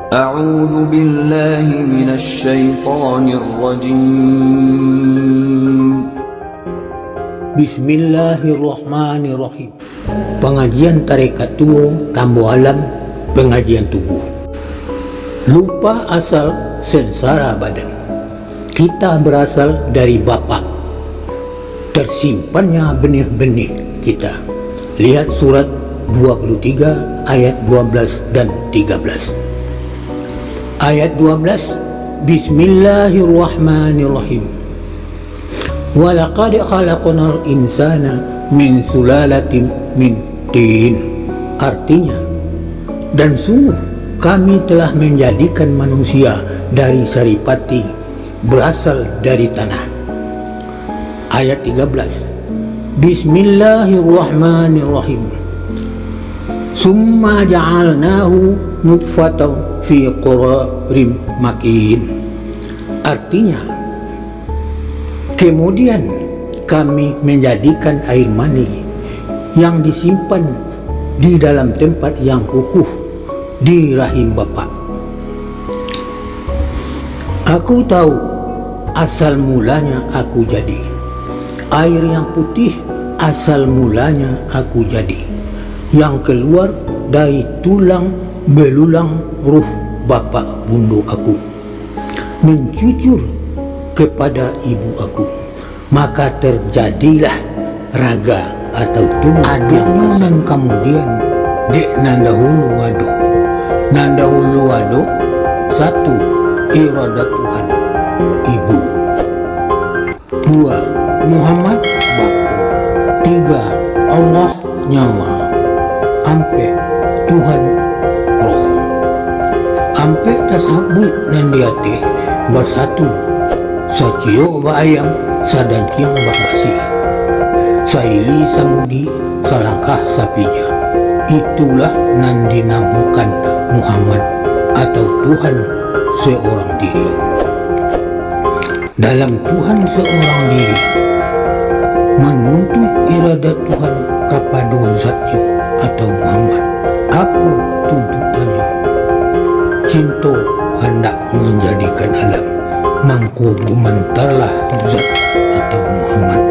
أعوذ بالله من الشيطان الرجيم. Bismillahirrahmanirrahim. Pengajian tarekat tuo tambo alam pengajian tubuh. Lupa asal sengsara badan. Kita berasal dari Bapa. Tersimpannya benih-benih kita. Lihat surat 23 ayat 12 dan 13. Ayat 12, Bismillahirrahmanirrahim. Walaqad khalaqnal insana min sulalatin min tin. Artinya, dan sungguh kami telah menjadikan manusia dari saripati berasal dari tanah. Ayat 13, Bismillahirrahmanirrahim. Summa ja'alnahu nutfatan fi qararin makin. Artinya, kemudian kami menjadikan air mani yang disimpan di dalam tempat yang kukuh di rahim bapa. Aku tahu asal mulanya aku jadi. Air yang putih asal mulanya aku jadi, yang keluar dari tulang belulang ruh bapa bundu aku, mencucur kepada ibu aku, maka terjadilah raga atau tubuh yang dan kemudian dek nandahulu wado. Satu, iradat Tuhan ibu. Dua, Muhammad bapa. Tiga, Allah nyawa. Ampe Tuhan roh. Ampe tasabut nandiate bersatu. Sacio ba ayam sadanciang ba basi. Saili samudi salangkah sapija. Itulah nan dinamukan Muhammad atau Tuhan seorang diri. Dalam Tuhan seorang diri menuntut iradat Tuhan kepada zatnya atau Muhammad. Apa tuntutannya? Cinta hendak menjadikan alam mangku gumentarlah zat atau Muhammad.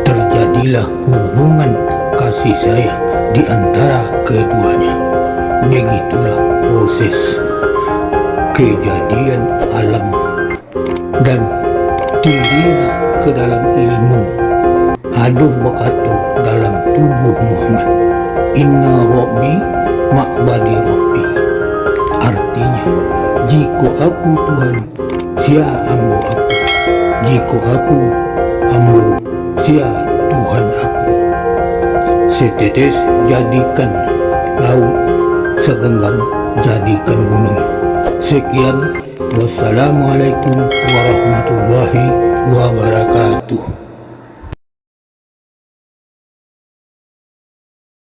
Terjadilah hubungan kasih sayang di antara keduanya. Begitulah proses kejadian alam dan dirilah ke dalam ilmu. Aduh berkata dalam tubuh Muhammad, Inna Rabbi ma'badi Rabbi. Artinya, jika aku Tuhan, sia ambo aku. Jika aku ambo, sia Tuhan aku. Setetes jadikan laut, segenggam jadikan gunung. Sekian, wassalamualaikum warahmatullahi wabarakatuh.